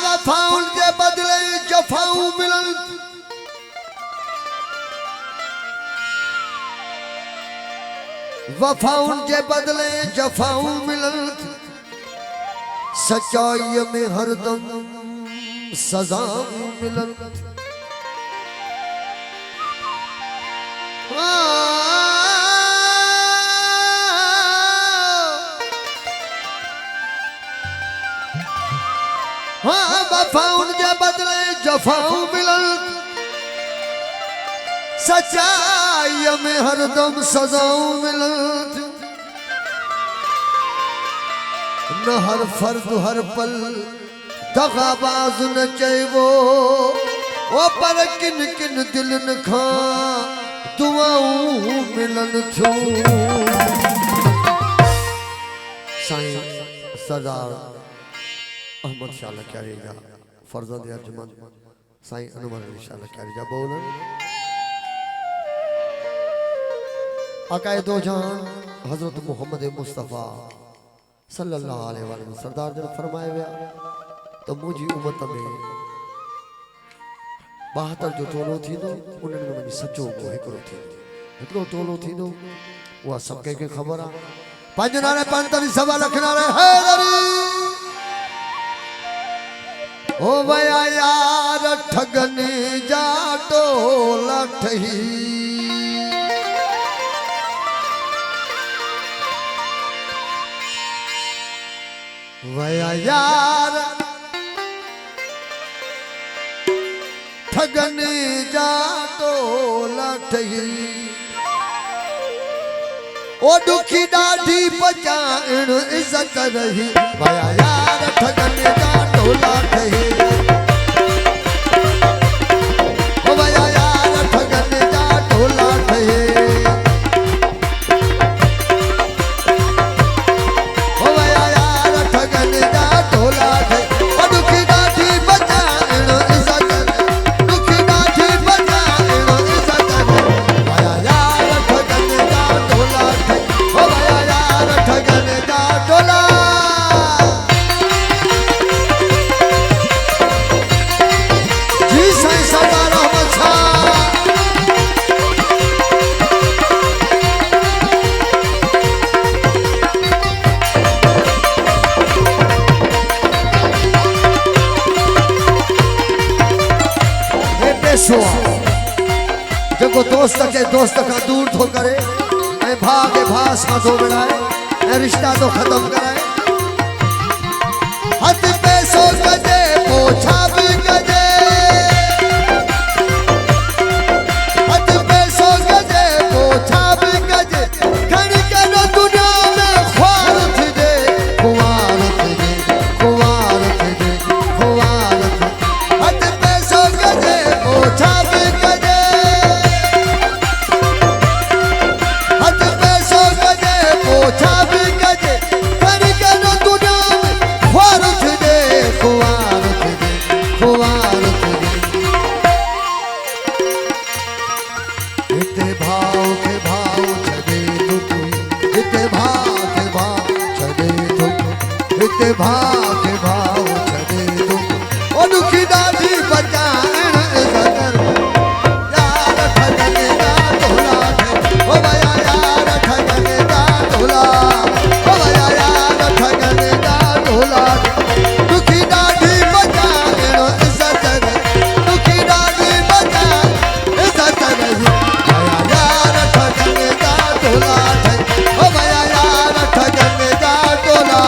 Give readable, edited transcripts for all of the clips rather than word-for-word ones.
वफाउन के बदले जफाऊ मिलन वफाउन के बदले जफाऊ मिलन सच्चाई में हरदम सजा मिलन हाँ वफाउन के बदले जफाऊ मिलन सच्चाई में हरदम सजाऊ मिलन न हर फर्द हर पल दगाबाज न चाहिए वो पर किन किन दिल न खा दुआऊं मिलन थो साईं सरदार अहमद शाह क्यारेजा फर्जंद अर्जुमन साईं अनुमर अली शाह क्यारेजा बोलन आकाए दो जान हजरत मोहम्मद मुस्तफ़ा सल्लल्लाहु अलैहि वसल्लम सरदार जन फरमाए विया तो मुझी उम्मत में 72 जो टोलो थींदो उन्हनि में सचो को हिकड़ो थींदो हिकड़ो टोलो थींदो उहा सब के खबर आ पंज नारे 45 सवा लख नारे हैदरी ओ वया यार ठगने जा टोला ठही वया यार ठगने जा टोला ठही ओ दुखी ॾाढी पचाइण इज़त रही वया यार ठगने जा टोला ठही ओ वया यार ठगने जा टोला ठही जो दोस्त के दोस्त का दूर थो करे भा के भास का दो मिलाए रिश्ता तो खत्म कराए हथ पैसों कजे पोछा भी कजे हथ पैसों कजे पोछा भी कजे घड़ी कनो दुनिया में ख्वार थी खुआर थी खुआर थी खुआर हथ पैसों कजे पोछा भी कजे पोछा भी कजे घड़ी कनो दुनिया में ख्वार थी खुआर थी खुआर थी इते भाव के भाव छदे तो कोई इते भाव के भाव छदे तो इते भाव के भाव छदे तो ओ दुखी दादी बचाएण इज़त यार ठगने जा टोला ओ भया यार ठगने जा टोला ओ भया यार ठगने जा टोला दुखी दादी बचाएण इज़त दुखी दादी बचाएण इज़त भया यार ठगने जा टोला ओ भया यार ठगने जा टोला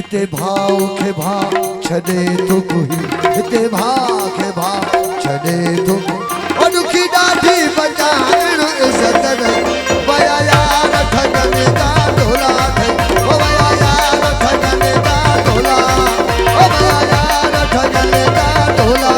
हिते भाव खे भाव छॾे थो कोई हिते भाव खे भाव छॾे थो ओ दुखी ॾाढी बचाइण इज़त वया यार ठगन जा ढोला ओ वया यार ठगन जा ढोला ओ वया यार ठगन जा ढोला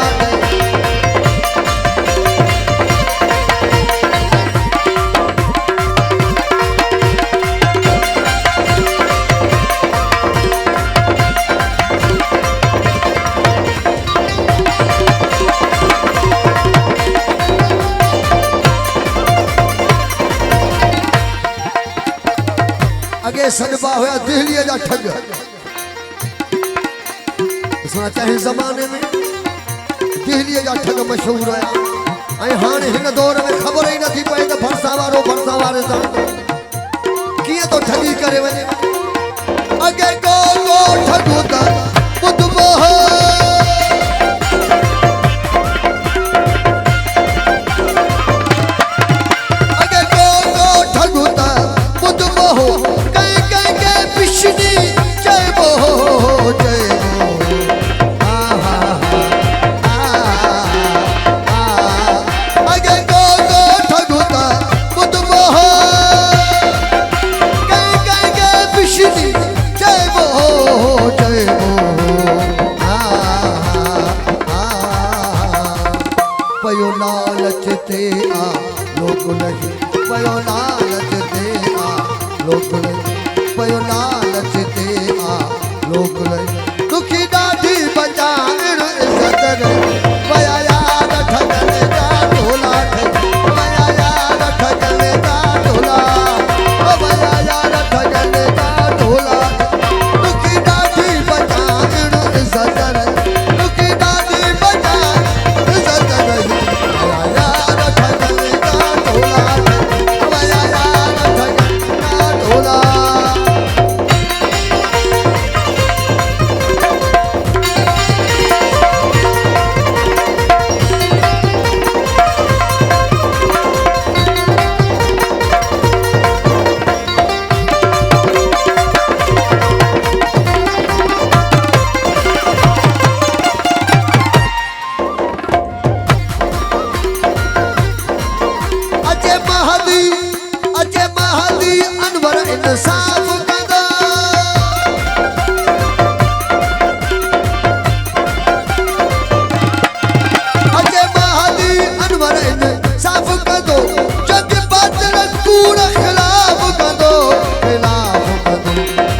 अगे सॾबा हुआ दिल्लीअ जा ठग सुना चाहे ज़माने में दिल्लीअ जा ठग मशहूर हुआ ऐं हाणे हिन दौर में ख़बर ई नथी पए त भरसा वारे सां कीअं थो ठगी करे वञे अगे को ठगो त ॿुधबो अगे को ठगो त ॿुधबो पयो लालच ते आ लोक नहीं पयो लालच ते आ लोक नहीं पयो लालच ते आ लोक नहीं दुखी ॾाढी बचाइण इज़त वया यार ठगन जा ढोला वया यार ठगन जा ढोला ओ वया यार ठगन जा ढोला दुखी ॾाढी बचाइण इज़त दुखी ॾाढी बचाइण इज़त वया यार ठगन जा ढोला वया यार ठगन जा ढोला अचे महदी अनवर इंसाफ कंदा अचे महदी अनवर इंसाफ कंदो जग बातिल कूड़ खिलाफ कंदो खिलाफ कंदो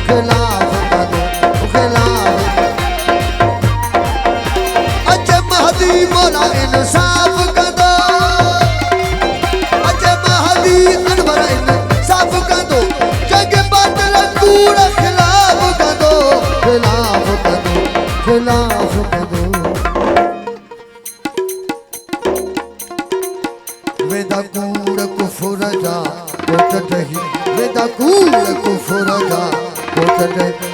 खिलाफ कंदो खिलाफ अचे महदी मौला इंसाफ कंदो अनवर साफ कंदो जग बातिल कूड़ खिलाफ कंदो खिलाफ कंदो खिलाफ कंदो वेदा कूड़ कुफर जा कोट ठही वेदा कूड़ कुफर जा कोट ठही